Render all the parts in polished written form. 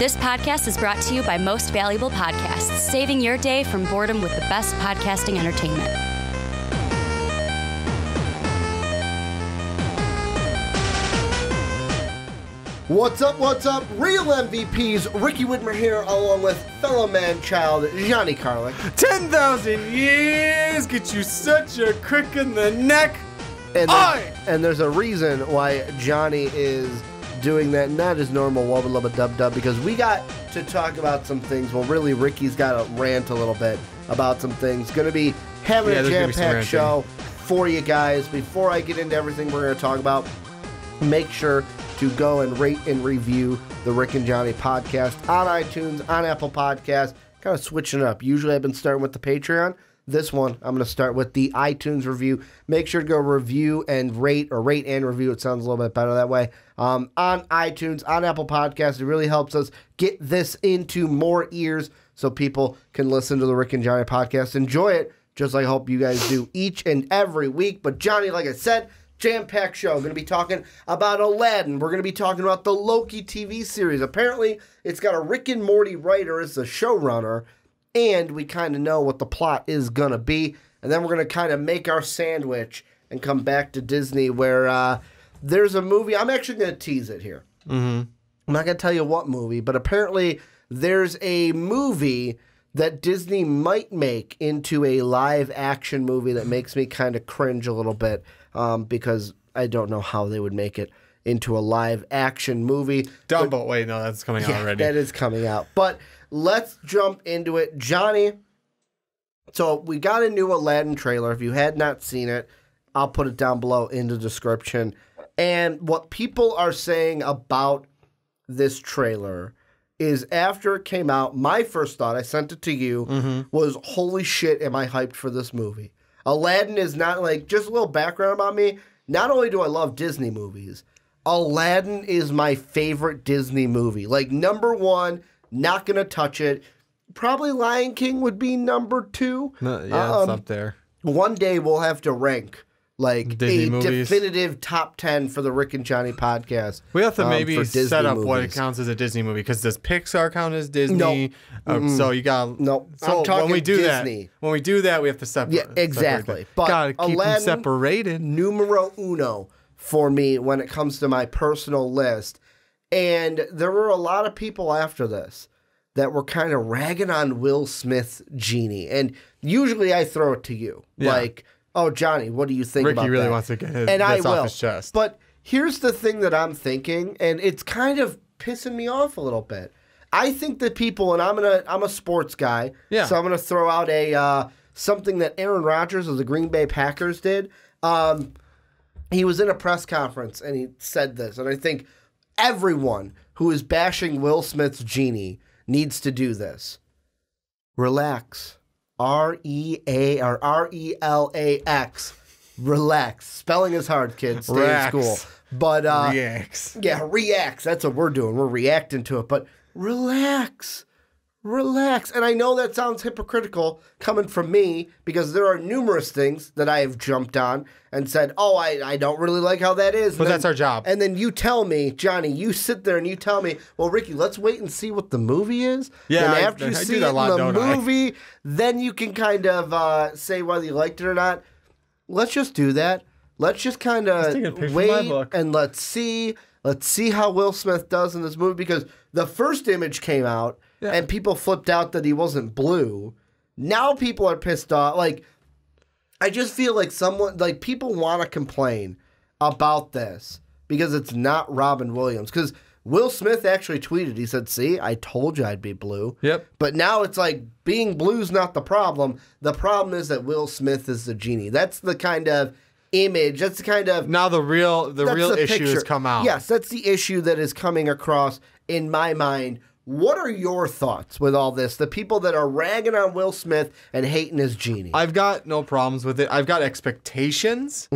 This podcast is brought to you by Most Valuable Podcasts, saving your day from boredom with the best podcasting entertainment. What's up, real MVPs? Ricky Widmer here, along with fellow Manchild, Johnny Karlic. 10,000 years get you such a crick in the neck. And there's a reason why Johnny is doing that, not his normal wubba lubba dub dub, because we got to talk about some things. Well, really, Ricky's got to rant a little bit about some things. Going to be having a jam-packed show for you guys. Before I get into everything we're going to talk about, make sure to go and rate and review the Rick and Johnny podcast on iTunes, on Apple Podcasts. Kind of switching it up. Usually I've been starting with the Patreon. This one, I'm going to start with the iTunes review. Make sure to go review and rate, or rate and review. It sounds a little bit better that way. On iTunes, on Apple Podcasts. It really helps us get this into more ears so people can listen to the Rick and Johnny podcast. Enjoy it, just like I hope you guys do each and every week. But Johnny, like I said, jam-packed show. Going to be talking about Aladdin. We're going to be talking about the Loki TV series. Apparently, it's got a Rick and Morty writer as the showrunner, and we kind of know what the plot is going to be. And then we're going to kind of make our sandwich and come back to Disney, where there's a movie. I'm actually going to tease it here. I'm not going to tell you what movie, but apparently there's a movie that Disney might make into a live-action movie that makes me kind of cringe a little bit, because I don't know how they would make it into a live-action movie. Dumbo, wait, no, that's coming out already. That is coming out. But let's jump into it. Johnny, so we got a new Aladdin trailer. If you had not seen it, I'll put it down below in the description. And what people are saying about this trailer is, after it came out, my first thought, I sent it to you, was, holy shit, am I hyped for this movie. Aladdin is not, like, just a little background about me. Not only do I love Disney movies, Aladdin is my favorite Disney movie. Like, number one, not going to touch it. Probably Lion King would be number two. No, yeah, it's up there. One day we'll have to rank, like, Disney movies. Definitive top 10 for the Rick and Johnny podcast. We have to maybe set up movies. what it counts as a Disney movie, because does Pixar count as Disney? No. So you got So I'm talking when we do Disney. when we do that, we have to separate. Yeah, exactly. But gotta keep them separated. Numero uno for me when it comes to my personal list. And there were a lot of people after this that were kind of ragging on Will Smith's Genie. And usually I throw it to you. Yeah. Like, oh, Johnny, what do you think about that? Ricky really wants to get this off his chest. But here's the thing that I'm thinking, and it's kind of pissing me off a little bit. I think that people, and I'm a sports guy, so I'm gonna throw out a something that Aaron Rodgers of the Green Bay Packers did. He was in a press conference and he said this, and I think everyone who is bashing Will Smith's Genie needs to do this. Relax. R-E-A or R-E-L-A-X. Relax. Spelling is hard, kids. Stay in school. But reacts. Yeah, reacts. That's what we're doing. We're reacting to it. But relax. Relax. And I know that sounds hypocritical coming from me, because there are numerous things that I have jumped on and said, oh, I don't really like how that is. But that's our job. And then you tell me, Johnny, you sit there and you tell me, well, Ricky, let's wait and see what the movie is. Yeah, and after you see it in the movie, then you can kind of say whether you liked it or not. Let's just do that. Let's just kind of wait and let's see how Will Smith does in this movie, because the first image came out and people flipped out that he wasn't blue. Now people are pissed off. Like, I just feel like people want to complain about this because it's not Robin Williams. Because Will Smith actually tweeted, he said, see, I told you I'd be blue. Yep. But now it's like, being blue's not the problem. The problem is that Will Smith is the Genie. That's the kind of image. That's the kind of... Now the real issue has come out. Yes, that's the issue that is coming across in my mind. What are your thoughts with all this? The people that are ragging on Will Smith and hating his Genie. I've got no problems with it. I've got expectations.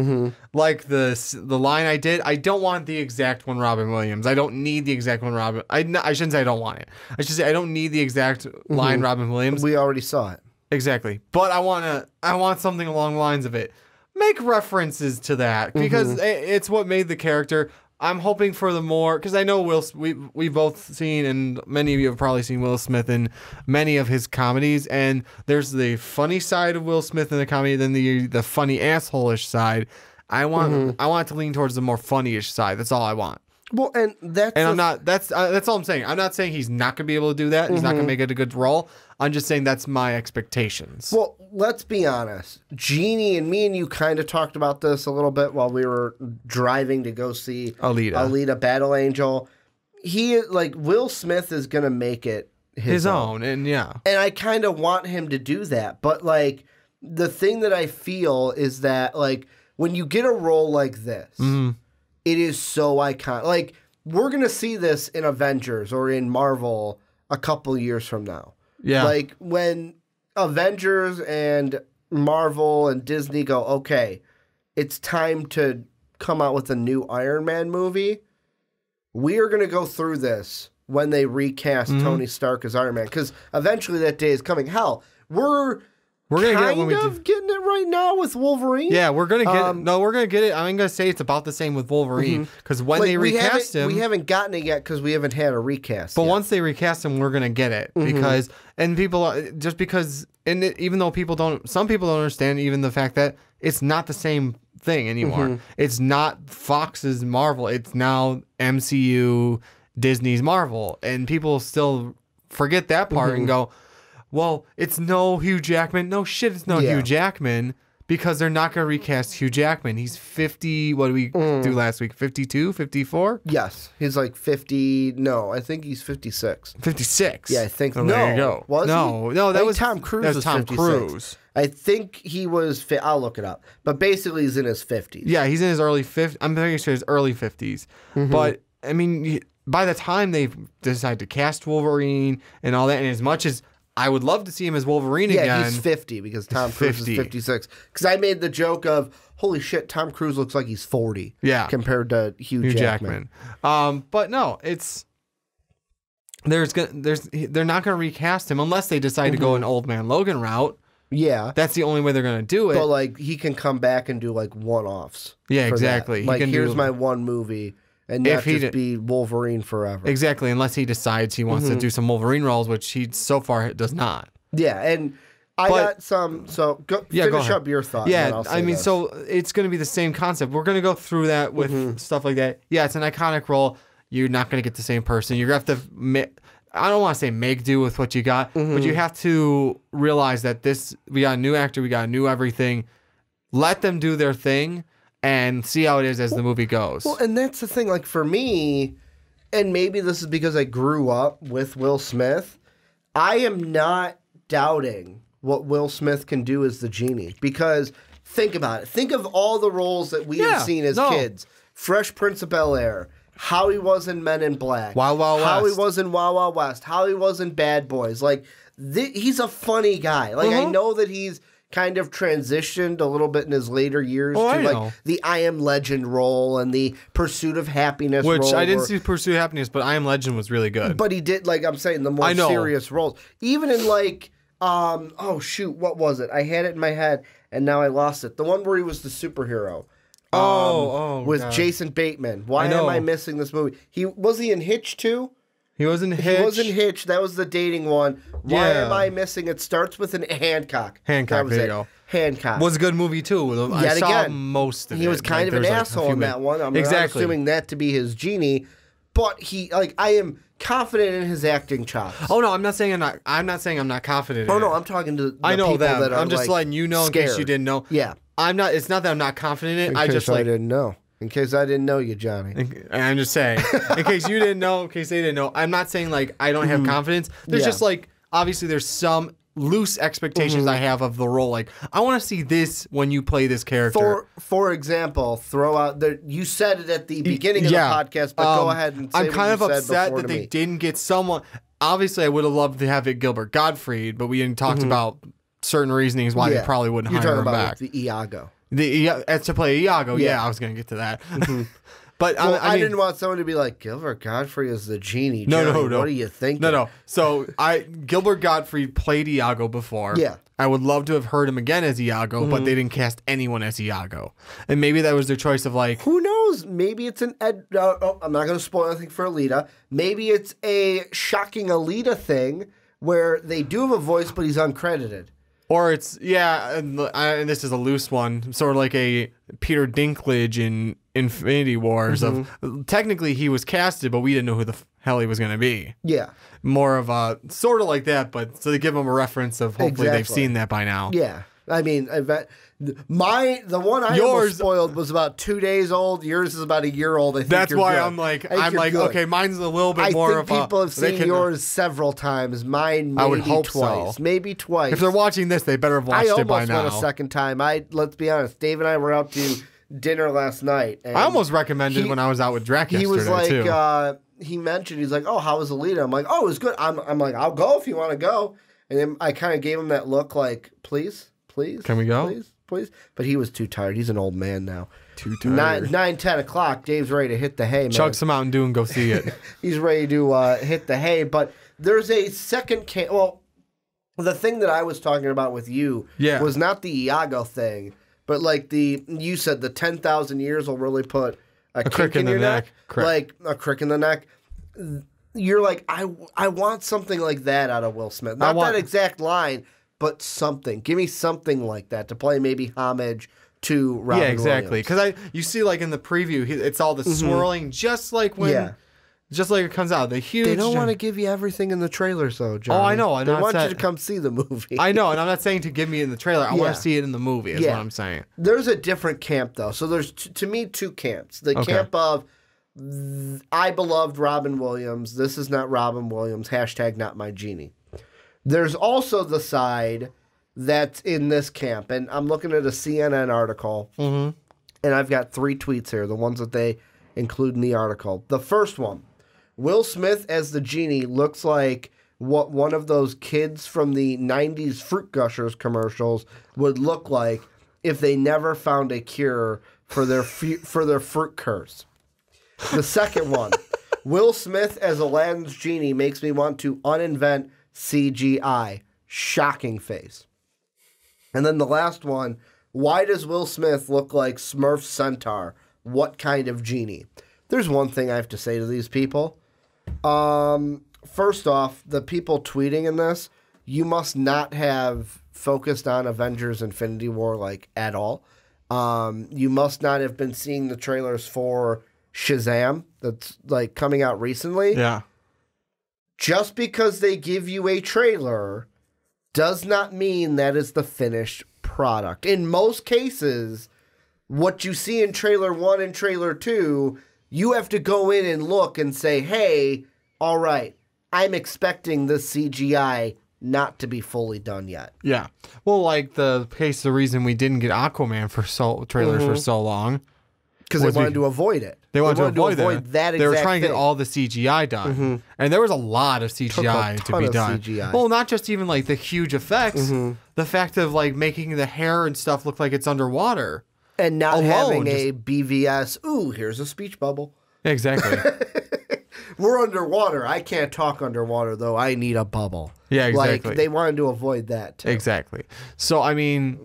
Like the line I did. I don't want the exact one Robin Williams. I don't need the exact one Robin. I shouldn't say I don't want it. I should say I don't need the exact line Robin Williams. We already saw it. Exactly. But I want something along the lines of it. Make references to that, because it's what made the character I'm hoping for the more, because I know we've both seen, and many of you have probably seen Will Smith in many of his comedies, and there's the funny side of Will Smith in the comedy, then the funny asshole-ish side. I want it to lean towards the more funny-ish side. That's all I want. Well, and that's all I'm saying. I'm not saying he's not gonna be able to do that. He's not gonna make it a good role. I'm just saying that's my expectations. Well, let's be honest. Genie and me and you kind of talked about this a little bit while we were driving to go see Alita Battle Angel. Will Smith is gonna make it his own, and I kind of want him to do that. But like the thing that I feel is that like when you get a role like this, it is so iconic. Like we're gonna see this in Avengers or in Marvel a couple years from now. Yeah. Like when Avengers and Marvel and Disney go, okay, it's time to come out with a new Iron Man movie. We are going to go through this when they recast Tony Stark as Iron Man, because eventually that day is coming. Hell, we're getting it right now with Wolverine. Yeah, we're gonna get it. No, we're gonna get it. I'm gonna say it's about the same with Wolverine, because when they recast him, we haven't gotten it yet because we haven't had a recast. But once they recast him, we're gonna get it because even though some people don't understand even the fact that it's not the same thing anymore. It's not Fox's Marvel. It's now MCU, Disney's Marvel, and people still forget that part and go, well, it's no Hugh Jackman. No shit, it's no Hugh Jackman, because they're not going to recast Hugh Jackman. He's 50. What did we do last week? 52, 54? Yes. He's like 50. No, I think he's 56. 56? Yeah, I think. Oh, no. There you go. Was no, he? No, that was Tom Cruise. That was Tom 56. Cruise. I think he was. I'll look it up. But basically, he's in his 50s. Yeah, he's in his early 50s. I'm pretty sure his early 50s. But, I mean, by the time they decide to cast Wolverine and all that, and as much as I would love to see him as Wolverine again. Yeah, he's 50 because Tom Cruise is 56. Because I made the joke of, holy shit, Tom Cruise looks like he's 40. Yeah. Compared to Hugh Jackman. But no, they're not going to recast him unless they decide to go an Old Man Logan route. Yeah. That's the only way they're going to do it. But like he can come back and do like one-offs. Yeah, exactly. Like here's my one movie. And not just be Wolverine forever. Exactly, unless he decides he wants to do some Wolverine roles, which he so far does not. Yeah, and I got some. So finish up your thought. Yeah, I mean, so it's going to be the same concept. We're going to go through that with stuff like that. Yeah, it's an iconic role. You're not going to get the same person. You're going to have to. I don't want to say make do with what you got, but you have to realize that we got a new actor, we got a new everything. Let them do their thing. And see how it is as the movie goes. Well, and that's the thing. Like for me, and maybe this is because I grew up with Will Smith, I am not doubting what Will Smith can do as the Genie. Because think about it. Think of all the roles that we have seen as kids. Fresh Prince of Bel-Air. How he was in Men in Black. Wild Wild West. How he was in Wild Wild West. How he was in Bad Boys. Like, he's a funny guy. Like, I know that he's kind of transitioned a little bit in his later years to like the I Am Legend role and the Pursuit of Happiness role. Which I didn't see Pursuit of Happiness, but I Am Legend was really good. But he did, like I'm saying, the more serious roles. Even in like, oh shoot, what was it? I had it in my head and now I lost it. The one where he was the superhero. With God. Jason Bateman. Why am I missing this movie? Was he in Hitch too? He was in Hitch. He was in Hitch. That was the dating one. Why am I missing? It starts with an Hancock. Hancock, there you go. Hancock. Was a good movie, too. I saw most of it. He was kind of an asshole in that one. I'm not assuming that to be his Genie. But I am confident in his acting chops. Oh, no, I'm not saying I'm not confident in it. No, I'm talking to the I know people that are I'm just letting you know scared. In case you didn't know. Yeah. It's not that I'm not confident in it. I didn't know. In case I didn't know you, Johnny. I'm just saying. In case you didn't know, in case they didn't know. I'm not saying, like, I don't have confidence. There's just, like, obviously there's some loose expectations I have of the role. Like, I want to see this when you play this character. For example, throw out you said it at the beginning of the podcast, but go ahead and say I'm kind of upset that they didn't get someone. Obviously, I would have loved to have it Gilbert Gottfried, but we didn't talk about certain reasonings why they probably wouldn't hire him back. The Iago. To play Iago, I was going to get to that. But I mean, didn't want someone to be like, Gilbert Gottfried is the Genie. No. What do you think? No. So Gilbert Gottfried played Iago before. Yeah. I would love to have heard him again as Iago, but they didn't cast anyone as Iago. And maybe that was their choice of like... Who knows? Maybe it's an... I'm not going to spoil anything for Alita. Maybe it's a shocking Alita thing where they do have a voice, but he's uncredited. Or it's... Yeah, and this is a loose one. Sort of like a Peter Dinklage in Infinity Wars. Of technically, he was casted, but we didn't know who the hell he was going to be. Yeah. More of a... Sort of like that, but so they give him a reference of hopefully they've seen that by now. Yeah. I mean, the one I almost spoiled was about 2 days old. Yours is about a year old. I think that's why good. I'm like, okay, mine's a little bit more of a... I think people have seen yours several times. Mine maybe I would hope twice. So. Maybe twice. If they're watching this, they better have watched it by now. I almost went a second time. Let's be honest. Dave and I were out to dinner last night. And I almost recommended when I was out with Drac yesterday, he was like, too. He mentioned, he's like, oh, how was Alita? I'm like, oh, it was good. I'm like, I'll go if you want to go. And then I kind of gave him that look like, please, can we go? Please. But he was too tired. He's an old man now. Too tired. 9-10 o'clock. Dave's ready to hit the hay, man. Chug some Mountain Dew and go see it. He's ready to hit the hay. But there's a second well, the thing that I was talking about with you was not the Iago thing, but like you said the 10,000 years will really put a crick in your neck. Like a crick in the neck. You're like, I want something like that out of Will Smith. Not that exact line, but something. Give me something like that to play maybe homage to Robin Yeah, exactly. Williams. Because you see like in the preview, it's all the swirling, just like when... Just like it comes out, the huge... They don't want to give you everything in the trailers, though, Johnny. Oh, I know. They want you to come see the movie. I know, and I'm not saying to give me in the trailer. I want to see it in the movie, is what I'm saying. There's a different camp, though. So there's, to me, two camps. The camp of, I beloved Robin Williams. This is not Robin Williams. # not my Genie. There's also the side that's in this camp. And I'm looking at a CNN article, and I've got 3 tweets here, the ones that they include in the article. The first one. Will Smith as the Genie looks like what one of those kids from the 90s Fruit Gushers commercials would look like if they never found a cure for their fruit curse. The second one, Will Smith as Aladdin's Genie makes me want to uninvent CGI. Shocking face. And then the last one, why does Will Smith look like Smurf Centaur? What kind of genie? There's one thing I have to say to these people. First off, the people tweeting in this, you must not have focused on Avengers Infinity War like at all. You must not have been seeing the trailers for Shazam that's like coming out recently. Yeah. Just because they give you a trailer does not mean that is the finished product. In most cases, what you see in trailer 1 and trailer 2, you have to go in and look and say, hey, all right, I'm expecting this CGI not to be fully done yet. Yeah. Well, like the reason we didn't get Aquaman for trailers for so long. Because they wanted to avoid it. They wanted to avoid that exact They were trying to thing. get all the CGI done. And there was a lot of CGI to be done. CGI. Well, not just even like the huge effects. The fact of like making the hair and stuff look like it's underwater. And not having a BVS, ooh, here's a speech bubble. Exactly. We're underwater. I can't talk underwater, though. I need a bubble. Yeah, exactly. Like, they wanted to avoid that, too. Exactly. So, I mean,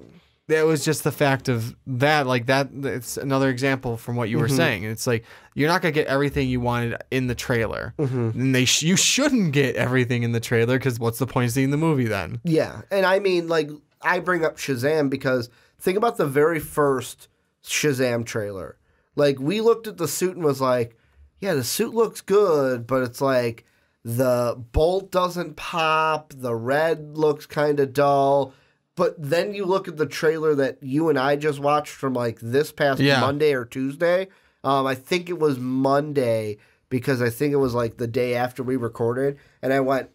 that was just the fact of that. Like, it's another example from what you were saying. It's like, you're not going to get everything you wanted in the trailer. And you shouldn't get everything in the trailer, because what's the point of seeing the movie then? Yeah. And I mean, like, I bring up Shazam because think about the very first Shazam trailer. Like, we looked at the suit and was like, yeah, the suit looks good, but it's like the bolt doesn't pop, the red looks kind of dull. But then you look at the trailer that you and I just watched from like this past Monday or Tuesday. I think it was Monday because I think it was like the day after we recorded. And I went,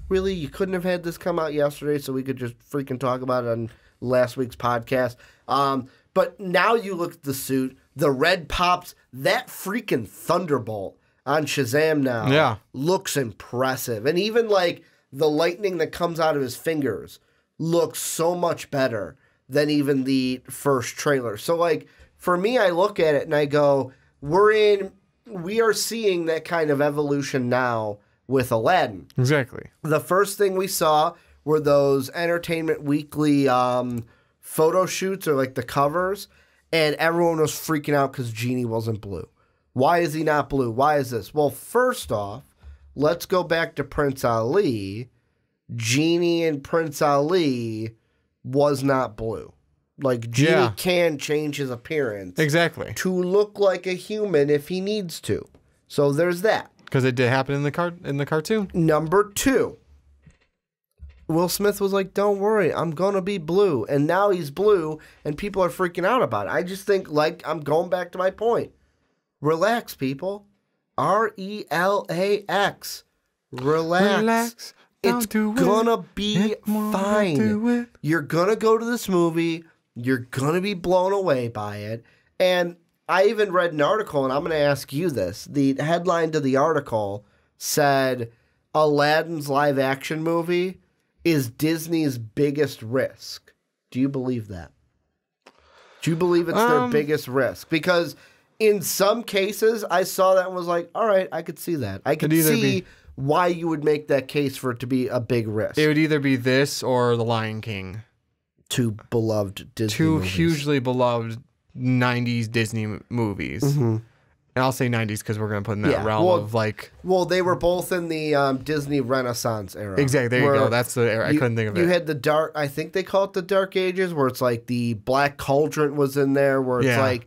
really? You couldn't have had this come out yesterday so we could just freaking talk about it on last week's podcast? But now you look at the suit, the red pops, that freaking thunderbolt on Shazam now looks impressive. And even like the lightning that comes out of his fingers looks so much better than even the first trailer. So like for me, I look at it and I go, we are seeing that kind of evolution now with Aladdin. Exactly. The first thing we saw were those Entertainment Weekly photo shoots or like the covers, and everyone was freaking out because Genie wasn't blue. Why is he not blue? Why is this? Well, first off, let's go back to Prince Ali. Genie and Prince Ali was not blue. Like, Genie can change his appearance. Exactly. To look like a human if he needs to. So there's that. Because it did happen in the cartoon. Number 2. Will Smith was like, don't worry, I'm going to be blue. And now he's blue, and people are freaking out about it. I just think, like, I'm going back to my point. Relax, people. RELAX. Relax. It's gonna be fine. You're gonna go to this movie. You're gonna be blown away by it. And I even read an article, and I'm gonna ask you this. The headline to the article said, Aladdin's live action movie is Disney's biggest risk. Do you believe that? Do you believe it's their biggest risk? Because in some cases, I saw that and was like, all right, I could see that. I could see why you would make that case for it to be a big risk. It would either be this or The Lion King. Two beloved Disney movies. Hugely beloved 90s Disney movies. And I'll say 90s because we're going to put in that realm of like... Well, they were both in the Disney Renaissance era. Exactly. There you go. That's the era. I couldn't think of it. You had the dark... I think they call it the Dark Ages, where it's like the Black Cauldron was in there, where it's like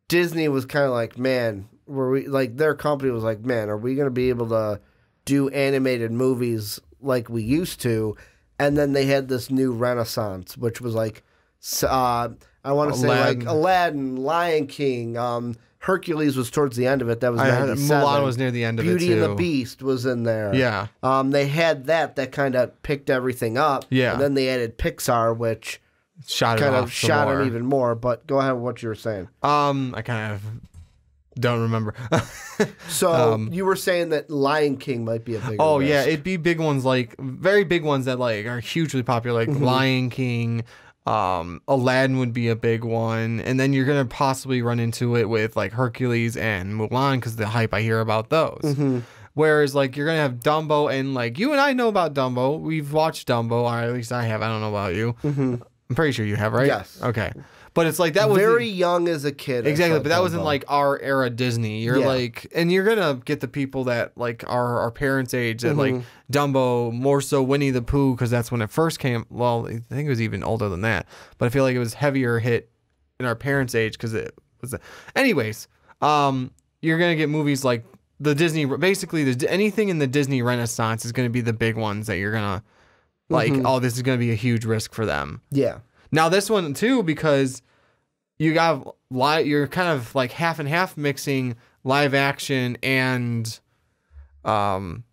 Disney was kind of like, man, were we like their company was like, man, are we going to be able to do animated movies like we used to? And then they had this new renaissance, which was like, I want to say like Aladdin, Lion King, Hercules was towards the end of it. That was 97. Mulan was near the end of it too. Beauty and the Beast was in there. Yeah. They had that kind of picked everything up. Yeah. And then they added Pixar, which shot it even more. But go ahead with what you were saying. I kind of don't remember. So you were saying that Lion King might be a big risk. Yeah, it'd be big ones, like very big ones that like are hugely popular, like Lion King. Aladdin would be a big one, and then you're gonna possibly run into it with like Hercules and Mulan because the hype I hear about those. Whereas like you're gonna have Dumbo, and like you and I know about Dumbo. We've watched Dumbo, or at least I have. I don't know about you. I'm pretty sure you have, right? Yes. Okay. But it's like that was very young as a kid. Exactly, but that wasn't like our era Disney. You're like, and you're gonna get the people that like are our parents' age that like Dumbo, more so Winnie the Pooh, because that's when it first came. Well, I think it was even older than that, but I feel like it was heavier hit in our parents' age because it was. Anyways, you're gonna get movies like the Disney. Basically, anything in the Disney Renaissance is gonna be the big ones that you're gonna like. Oh, this is gonna be a huge risk for them. Yeah. Now this one too, because you got you're kind of like half and half mixing live action and CGI,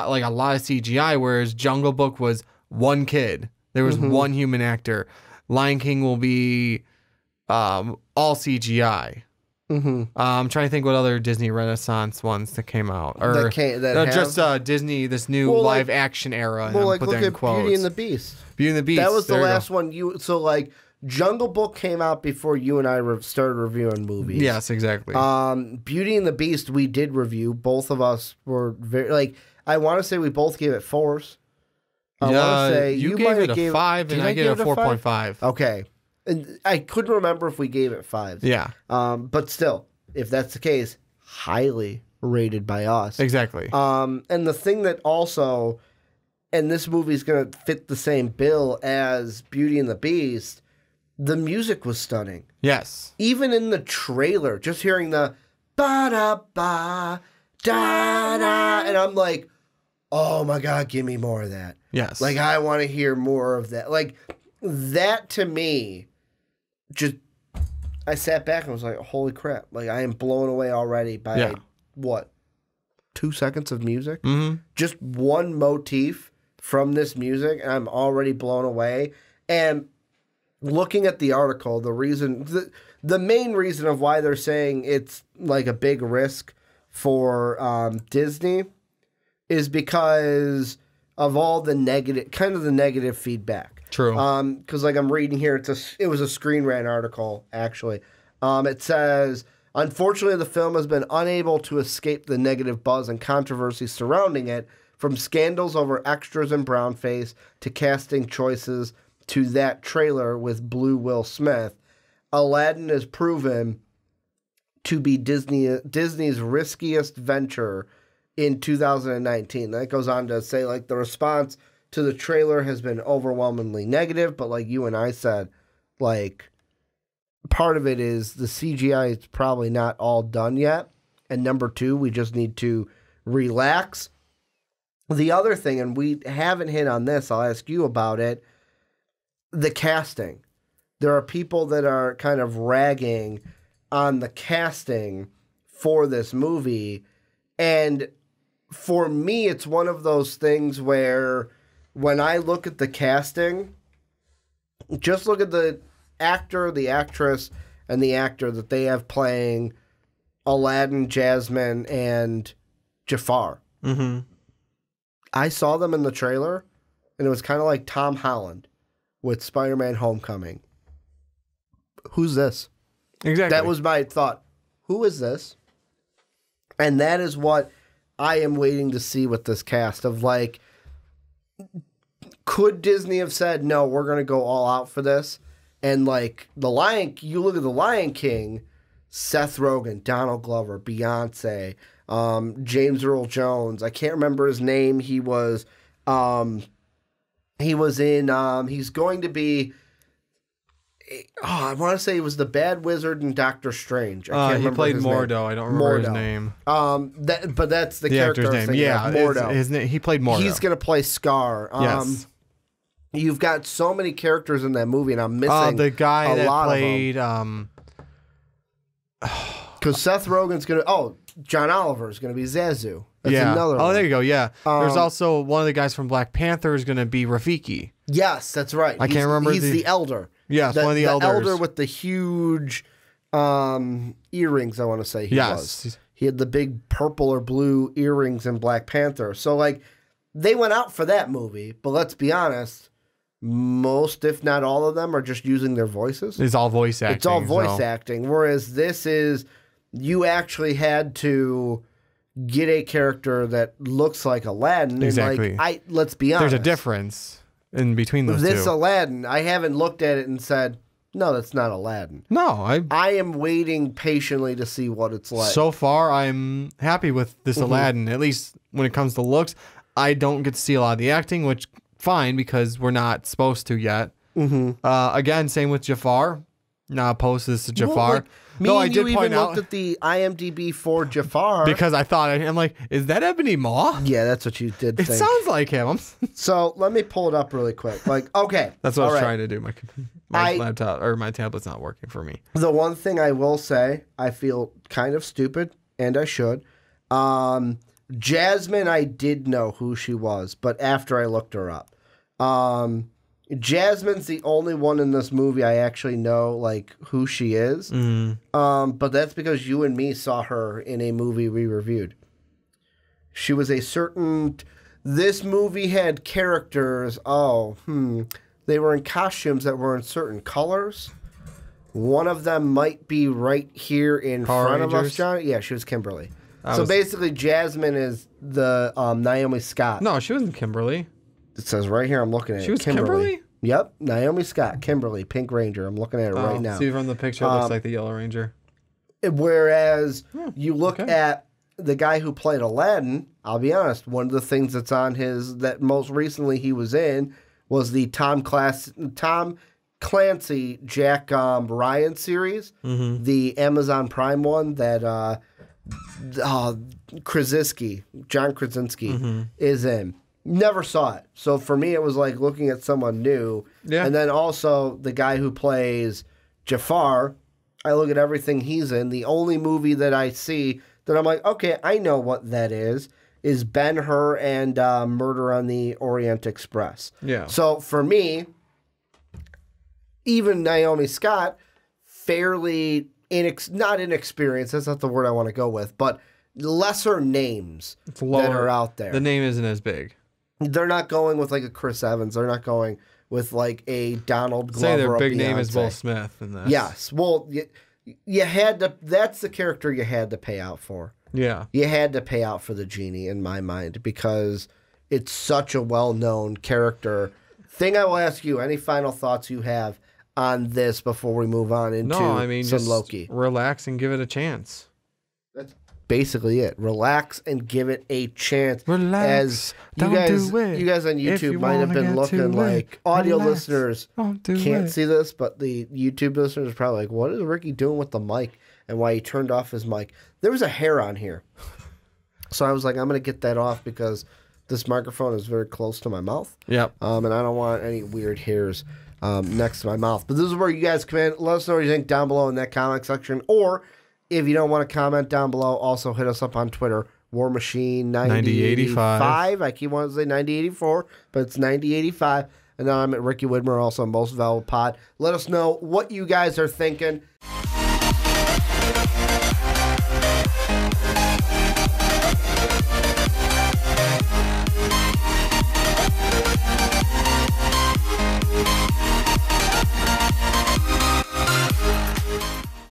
like a lot of CGI, whereas Jungle Book was one kid. There was one human actor. Lion King will be all CGI. I'm trying to think what other Disney Renaissance ones that came out, or just Disney, this new live action era. Well, like look at Beauty and the Beast. Beauty and the Beast. That was the last one. So like Jungle Book came out before you and I started reviewing movies. Yes, exactly. Beauty and the Beast we did review. Both of us were very like. I want to say we both gave it 4s. I want to say you gave it a 5, and I gave it a 4.5. Okay. And I couldn't remember if we gave it 5s. Yeah. But still, if that's the case, highly rated by us. Exactly. And the thing that also, and this movie's going to fit the same bill as Beauty and the Beast, the music was stunning. Yes. Even in the trailer, just hearing the ba-da-ba, da-da, and I'm like, oh my God, give me more of that. Yes. Like, I want to hear more of that. Like, that to me, just, I sat back and was like, holy crap. Like, I am blown away already by, what, 2 seconds of music? Just one motif from this music, and I'm already blown away. And looking at the article, the main reason of why they're saying it's like a big risk for Disney is because of all the negative feedback. True. Because like I'm reading here, it was a Screen Rant article actually. It says, unfortunately, the film has been unable to escape the negative buzz and controversy surrounding it From scandals over extras and brownface to casting choices to that trailer with Blue Will Smith, Aladdin has proven to be Disney's riskiest venture in 2019. That goes on to say, like, the response to the trailer has been overwhelmingly negative, but like you and I said, like, part of it is the CGI is probably not all done yet. And number two, we just need to relax. The other thing, and we haven't hit on this, I'll ask you about it, the casting. There are people that are kind of ragging on the casting for this movie. And for me, it's one of those things where when I look at the casting, just look at the actor, the actress, and the actor that they have playing Aladdin, Jasmine, and Jafar. Mm-hmm. I saw them in the trailer, and it was kind of like Tom Holland with Spider-Man Homecoming. Who's this? Exactly. That was my thought. Who is this? And that is what I am waiting to see with this cast of, like, could Disney have said, no, we're going to go all out for this? And, like, you look at The Lion King, Seth Rogen, Donald Glover, Beyonce, James Earl Jones. I can't remember his name. He's going to be, I want to say he was the Bad Wizard in Doctor Strange. I can't remember he played his Mordo. name. I don't remember his name. But that's the actor's character's name. Yeah, Mordo. his name. He played Mordo. He's going to play Scar. Yes. You've got so many characters in that movie, and I'm missing the guy a that lot played. Because Seth Rogen's going to... John Oliver's going to be Zazu. That's yeah. another one. There you go. Yeah. There's also one of the guys from Black Panther is going to be Rafiki. Yes, that's right. I can't remember. He's the elder. Yes, one of the elders. The elder with the huge earrings, I want to say he was. He had the big purple or blue earrings in Black Panther. So, like, they went out for that movie. But let's be honest, most, if not all of them, are just using their voices. It's all voice acting. It's all voice acting. Whereas this is, you actually had to get a character that looks like Aladdin. Exactly. And, like, let's be honest. There's a difference in between those two. This Aladdin, I haven't looked at it and said, no, that's not Aladdin. No, I am waiting patiently to see what it's like. So far, I'm happy with this Aladdin. At least when it comes to looks, I don't get to see a lot of the acting, which fine because we're not supposed to yet. Again, same with Jafar. Not opposed to this to Jafar. Well, I did point out, looked at the IMDb for Jafar because I thought I'm like, is that Ebony Maw? Yeah, that's what you did. It sounds like him. So let me pull it up really quick. Like, okay, that's what I was trying to do. My laptop or my tablet's not working for me. The one thing I will say, I feel kind of stupid, and I should. Jasmine, I did know who she was, but after I looked her up, Jasmine's the only one in this movie I actually know, like, who she is. But that's because you and me saw her in a movie we reviewed. She was a certain... This movie had characters... They were in costumes that were in certain colors. One of them might be right here in front of us, John. Yeah, she was Kimberly. So basically, Jasmine is the Naomi Scott. No, she wasn't Kimberly. It says right here, I'm looking at it. She was Kimberly? Yep, Naomi Scott, Kimberly, Pink Ranger. I'm looking at it right now. See from the picture, it looks like the Yellow Ranger. Whereas you look at the guy who played Aladdin, I'll be honest, one of the things that's on that most recently he was in was the Tom Clancy Jack Ryan series, the Amazon Prime one that John Krasinski is in. Never saw it. So for me, it was like looking at someone new. Yeah. And then also the guy who plays Jafar, I look at everything he's in. The only movie that I see that I'm like, okay, I know what that is Ben-Hur and Murder on the Orient Express. Yeah. So for me, even Naomi Scott, fairly not inexperienced, that's not the word I want to go with, but lesser names that are out there. The name isn't as big. They're not going with like a Chris Evans. They're not going with like a Donald Glover. Say their big name is Will Smith in this. Yes. Well, you had to. That's the character you had to pay out for. Yeah. You had to pay out for the Genie in my mind because it's such a well-known character. Thing I will ask you, any final thoughts you have on this before we move on into some just Loki? Relax and give it a chance. That's basically it. Relax and give it a chance. Relax. As you guys on YouTube might have been looking like audio listeners can't see this, but the YouTube listeners are probably like, what is Ricky doing with the mic and why he turned off his mic? There was a hair on here. So I was like, I'm going to get that off because this microphone is very close to my mouth. Yep. And I don't want any weird hairs next to my mouth. But this is where you guys come in. Let us know what you think down below in that comment section. Or if you don't want to comment down below, also hit us up on Twitter. War Machine 9085. I keep wanting to say 9084, but it's 9085. And then I'm at Ricky Widmer, also Most Valuable Pod. Let us know what you guys are thinking.